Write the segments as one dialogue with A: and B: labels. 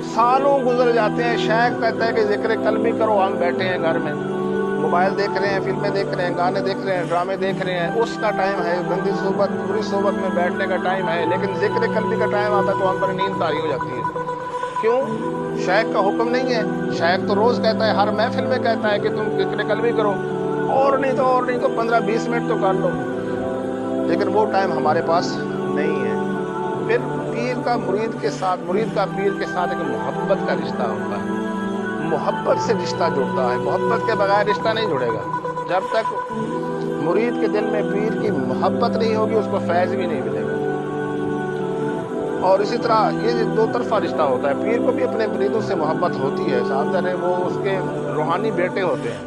A: सालों गुजर जाते हैं, शेख कहता है कि जिक्र कल्बी करो, हम बैठे हैं घर में मोबाइल देख रहे हैं, फिल्में देख रहे हैं, गाने देख रहे हैं, ड्रामे देख रहे हैं, उसका टाइम है, गंदी सोबत बुरी सोबत में बैठने का टाइम है, लेकिन जिक्र कल्बी का टाइम आता है तो हम पर नींद तारी हो जाती है। क्यों? शेख का हुक्म नहीं है। शेख तो रोज कहता है, हर महफिल में कहता है कि तुम जिक्र कल्बी करो, और नहीं तो 15-20 मिनट तो कर लो, लेकिन वो टाइम हमारे पास नहीं है। फिर पीर का मुरीद के साथ, मुरीद का पीर के साथ एक मोहब्बत का रिश्ता होता है, मोहब्बत से रिश्ता जुड़ता है, मोहब्बत के बगैर रिश्ता नहीं जुड़ेगा। जब तक मुरीद के दिल में पीर की मोहब्बत नहीं होगी, उसको फैज़ भी नहीं मिलेगा। और इसी तरह ये दो तरफा रिश्ता होता है, पीर को भी अपने मुरीदों से मोहब्बत होती है, साथ में वो उसके रूहानी बेटे होते हैं,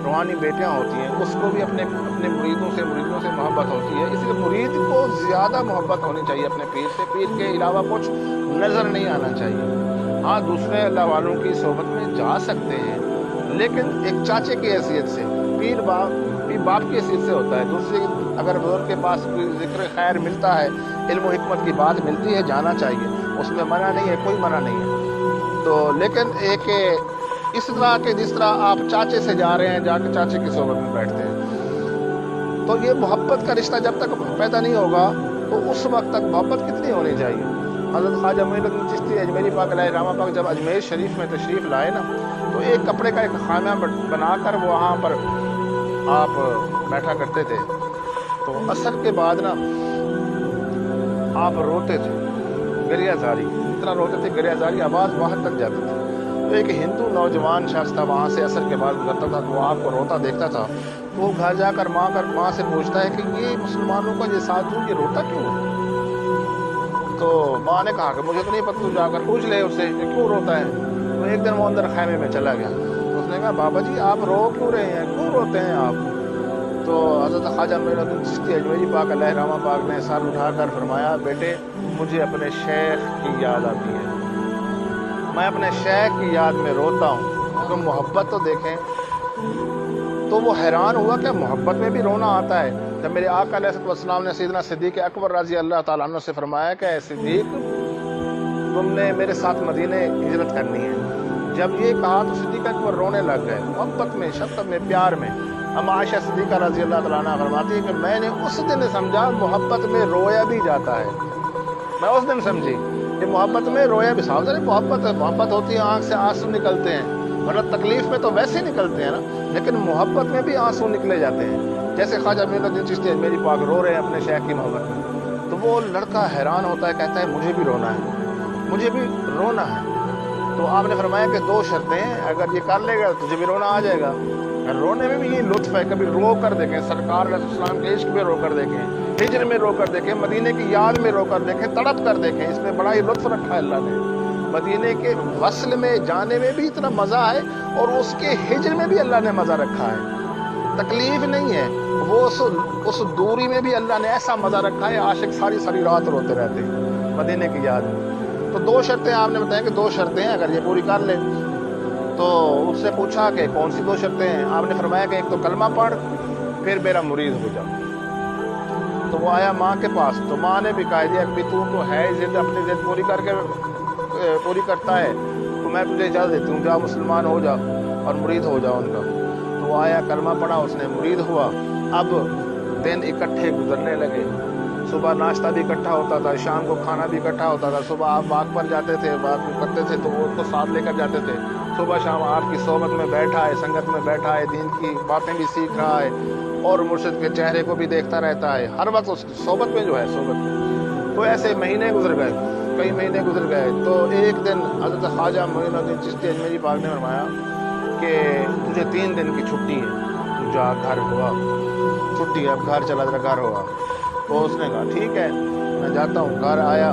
A: रूहानी बेटियां होती हैं, उसको भी अपने मुरीदों से मोहब्बत होती है। इसलिए मुरीद को ज़्यादा मोहब्बत होनी चाहिए अपने पीर से, पीर के अलावा कुछ नज़र नहीं आना चाहिए। हाँ, दूसरे अल्लाह वालों की सोबत में जा सकते हैं, लेकिन एक चाचे की हैसियत से, पीर बाप की हैसियत से होता है। दूसरे अगर बुजुर्ग के पास कोई जिक्र खैर मिलता है, इल्म हिकमत की बात मिलती है, जाना चाहिए, उसमें मना नहीं है, कोई मना नहीं है। तो लेकिन एक इस तरह के जिस तरह आप चाचे से जा रहे हैं, जाकर चाचे की सोबत में बैठते हैं, तो ये मोहब्बत का रिश्ता जब तक पैदा नहीं होगा तो उस वक्त तक मोहब्बत कितनी होनी चाहिए। हज़रत ख्वाजा मोइनुद्दीन चिश्ती अजमेरी पाक अलैहिर्रहमा पाक जब अजमेर शरीफ में तशरीफ़ लाए ना, तो एक कपड़े का एक खाना बनाकर वहाँ पर आप बैठा करते थे। तो असर के बाद ना आप रोते थे, गरियाजारी, इतना रोते थे, गरियाजारी आवाज़ बाहर तक जाती थी। तो एक हिंदू नौजवान शख्स था, वहाँ से असर के बाद गुजरता था, तो वो आपको रोता देखता था, तो वो घर जाकर माँ से पूछता है कि ये मुसलमानों का ये साधु ये रोता क्यों है? तो माँ ने कहा कि मुझे तो नहीं पता, तू जाकर पूछ ले उससे कि क्यों रोता है। तो एक दिन वो अंदर खैमे में चला गया, तो उसने कहा, बाबा जी आप रो क्यों रहे हैं, क्यों रोते हैं आप? तो हज़रत ख्वाजा मोइनुद्दीन चिश्ती अजमेरी पाक अलैहिर्रहमा पाक ने सर उठाकर फरमाया, बेटे मुझे अपने शेख की याद आती है, मैं अपने शेख की याद में रोता हूँ। तो मोहब्बत तो देखें। तो वो हैरान हुआ कि मोहब्बत में भी रोना आता है। जब मेरे आका अलैहिस्सलाम ने सैयदना सिद्दीक़ अकबर रज़ी अल्लाह ताला अन्हु से फरमाया कि सिद्दीक़ तुमने मेरे साथ मदीने हिजरत करनी है, जब ये कहा तो सिद्दीक़ अकबर रोने लग गए, मोहब्बत में, शफ़क़त में, प्यार में। हम आयशा सिद्दीक़ा रज़ी अल्लाह ताला अन्हा फरमाती है कि मैंने उस दिन समझा मोहब्बत में रोया भी जाता है। मैं उस दिन समझी कि मोहब्बत में रोया भी, सावधानी मोहब्बत होती है, आँख से आंसू निकलते हैं, वरना तकलीफ में तो वैसे ही निकलते हैं ना, लेकिन मोहब्बत में भी आंसू निकले जाते हैं। जैसे ख्वाजा मोइनुद्दीन चिश्ती अजमेरी पाक रो रहे हैं अपने शेख की मोहब्बत में, तो वो लड़का हैरान होता है, कहता है मुझे भी रोना है, मुझे भी रोना है। तो आपने फरमाया कि दो शर्तें हैं, अगर ये कर लेगा तो तुझे भी रोना आ जाएगा। रोने में भी ये लुत्फ है, कभी रो कर देखें, सरकार अलैहिस्सलाम के इश्क में रो कर देखें, हिजर में रो कर देखें, मदीने की याद में रो कर देखें, तड़प कर देखें, इसमें बड़ा ही लुत्फ रखा है अल्लाह ने। मदीने के वस्ल में जाने में भी इतना मज़ा है, और उसके हिजर में भी अल्लाह ने मज़ा रखा है, तकलीफ नहीं है। वो उस दूरी में भी अल्लाह ने ऐसा मज़ा रखा है, आशिक सारी सारी रात रोते रहते हैं मदीने की याद में। तो दो शर्तें आपने बताया कि दो शर्तें हैं, अगर ये पूरी कर ले। तो उससे पूछा कि कौन सी दो शर्तें हैं? आपने फरमाया कि एक तो कलमा पढ़, फिर मेरा मुरीद हो जा। तो वो आया माँ के पास, तो माँ ने भी कह दिया कि तू तो है जिद, अपनी जिद पूरी करता है, तो मैं तुझे इजाज़त देती हूँ, जा मुसलमान हो जा और मुरीद हो जा उनका। तो वो आया, कलमा पढ़ा, उसने मुरीद हुआ। अब दिन इकट्ठे गुजरने लगे, सुबह नाश्ता भी इकट्ठा होता था, शाम को खाना भी इकट्ठा होता था। सुबह आप वाक पर जाते थे, वाक करते थे, तो वो उसको साथ लेकर जाते थे। सुबह शाम आपकी सोबत में बैठा है, संगत में बैठा है, दीन की बातें भी सीख रहा है, और मुर्शिद के चेहरे को भी देखता रहता है, हर वक्त उस सोबत में जो है, सोबत में। तो ऐसे महीने गुजर गए, कई महीने गुजर गए। तो एक दिन हज़रत ख्वाजा मोइनुद्दीन चिश्ती अजमेरी पाक ने फरमाया कि तुझे 3 दिन की छुट्टी है, तू जा, घर हुआ छुट्टी है, अब घर चला, तेरा घर हुआ। तो उसने कहा ठीक है, मैं जाता हूँ। घर आया,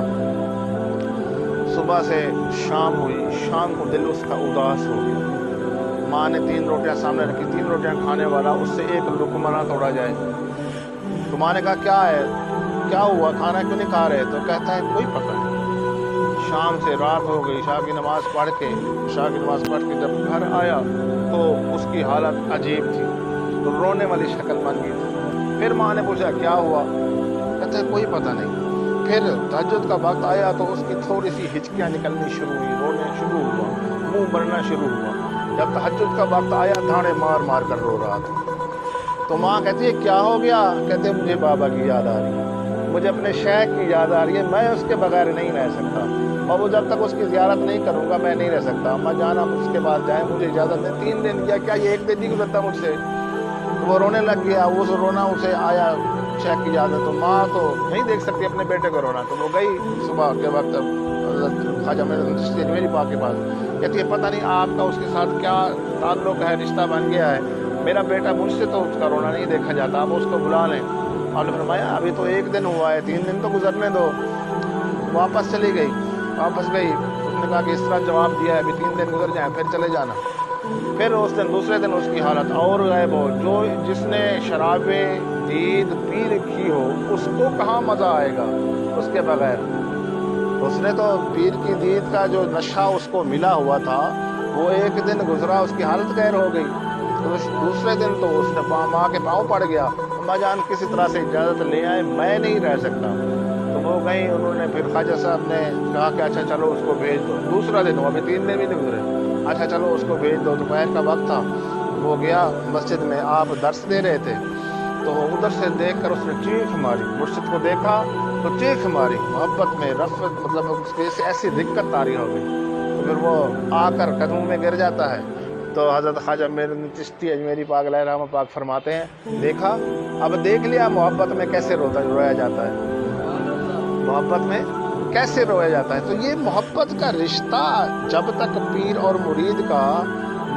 A: सुबह से शाम हुई, शाम को दिल उसका उदास हो गया। माँ ने 3 रोटियां सामने रखी, 3 रोटियां खाने वाला, उससे एक लुक़मा ना तोड़ा जाए। तो माँ ने कहा क्या है, क्या हुआ, खाना क्यों नहीं खा रहे? तो कहता है कोई पता नहीं। शाम से रात हो गई, शाह की नमाज़ पढ़ के जब घर आया तो उसकी हालत अजीब थी, तो रोने वाली शक्ल बन गई। फिर माँ ने पूछा क्या हुआ? कहता है कोई पता नहीं। پھر تہجد کا وقت آیا تو اس کی تھوڑی سی ہچکیاں نکلنی شروع ہوئی، رونے شروع ہوا، منہ بھرنا شروع ہوا۔ جب تہجد کا وقت آیا دھاڑے مار مار کر رو رہا تھا۔ تو ماں کہتی ہے کیا ہو گیا؟ کہتے ہیں مجھے بابا کی یاد آ رہی ہے، مجھے اپنے شیخ کی یاد آ رہی ہے، میں اس کے بغیر نہیں رہ سکتا، اور وہ جب تک اس کی زیارت نہیں کروں گا میں نہیں رہ سکتا۔ اماں جان آپ اس کے بعد جائیں، مجھے اجازت دیں۔ 3 دن یا کیا یہ 1 دن نہیں گزرتا مجھ سے۔ تو وہ رونے لگ گیا، وہ رونا اسے آیا شیخ کی یاد ہے۔ تو ماں تو نہیں دیکھ سکتی اپنے بیٹے کو رونا، تو وہ گئی صبح کے وقت حضرت خواجہ میری پاک کے پاس، کہتی ہے پتہ نہیں آپ کا اس کے ساتھ کیا تعلق ہے، رشتہ بن گیا ہے، میرا بیٹا مجھ سے تو اس کا رونا نہیں دیکھا جاتا، آپ اس کو بلا لیں۔ آپ نے فرمایا ابھی تو 1 دن ہوا ہے، 3 دن تو گزرنے دو۔ واپس چلی گئی، واپس گئی، اس نے کہا کہ اس طرح جواب دیا ہے ابھی 3 دن گزر جائیں پھر چلے جانا۔ پھر اس دن دوسرے دن اس کی حالت اور غائب ہو۔ جو جس نے شراب دید پیر کی ہو اس کو کہاں مزہ آئے گا اس کے بغیر؟ اس نے تو پیر کی دید کا جو نشہ اس کو ملا ہوا تھا وہ 1 دن گزرا، اس کی حالت غیر ہو گئی۔ دوسرے دن تو اس نے ماں کے پاؤں پڑ گیا، اماں جان کسی طرح سے اجازت لے آئے، میں نہیں رہ سکتا۔ تو وہ گئیں، انہوں نے پھر خواجہ صاحب نے کہا کہ اچھا چلو اس کو بھیج دو۔ دوسرا دن ہوا، ابھی 3 دن بھی نہیں گزرے، اچھا چلو اس کو بھیج دو۔ دوپہر کا وقت تھا، وہ گیا مسجد میں، آپ درس دے رہے تھے، تو وہ ادھر سے دیکھ کر اس نے چیخ ماری، مرشد کو دیکھا تو چیخ ماری، محبت میں رفت مطلب اس کے ایسی دقت طاری ہو گئی۔ تو پھر وہ آ کر قدموں میں گر جاتا ہے۔ تو حضرت خواجہ چشتی اجمیری پاک علیہ رحمہ پاک فرماتے ہیں دیکھا، اب دیکھ لیا محبت میں کیسے رویا جاتا ہے، محبت میں کیسے رویا جاتا ہے۔ تو یہ محبت کا رشتہ جب تک پیر اور مرید کا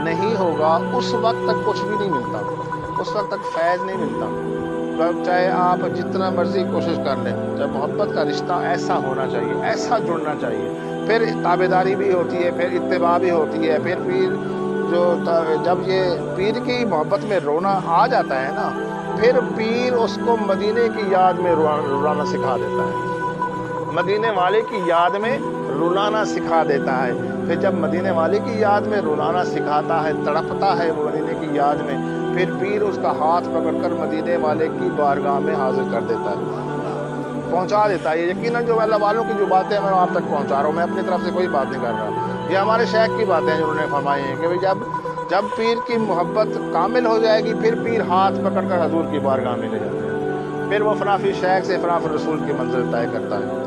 A: نہیں ہوگا اس وقت تک کچھ بھی نہیں ملتا، اس وقت تک فیض نہیں ملتا، چاہے آپ جتنا مرضی کوشش کر لیں۔ جب محبت کا رشتہ ایسا ہونا چاہیے، ایسا جڑنا چاہیے، پھر تابعداری بھی ہوتی ہے، پھر اتباع بھی ہوتی ہے، پھر پیر جب یہ پیر کی محبت میں رونا آ جاتا ہے نا، پھر پیر اس کو مدینے کی یاد میں رولانا سکھا دیتا ہے، مدینے والے کی یاد میں رولانا سکھا دیتا ہے۔ پھر جب مدینے والے کی یاد میں رولانا سکھاتا ہے، تڑپتا ہے وہ مدینے کی یاد میں، پھر پیر اس کا ہاتھ پکڑ کر مدینے والے کی بارگاہ میں حاضر کر دیتا ہے، پہنچا دیتا ہے۔ یقیناً جو اللہ والوں کی جو باتیں میں آپ تک پہنچا رہا ہوں، میں اپنی طرف سے کوئی بات نہیں کر رہا، یہ ہمارے شیخ کی باتیں ہیں جو انہوں نے فرمائی ہیں کہ جب پیر کی محبت کامل ہو جائے گی پھر پیر ہاتھ پکڑ کر حضور کی بارگاہ میں لے جاتے ہیں، پھر وہ فنا فی شیخ سے فنا فی رسول کی منزل طے کرتا ہے۔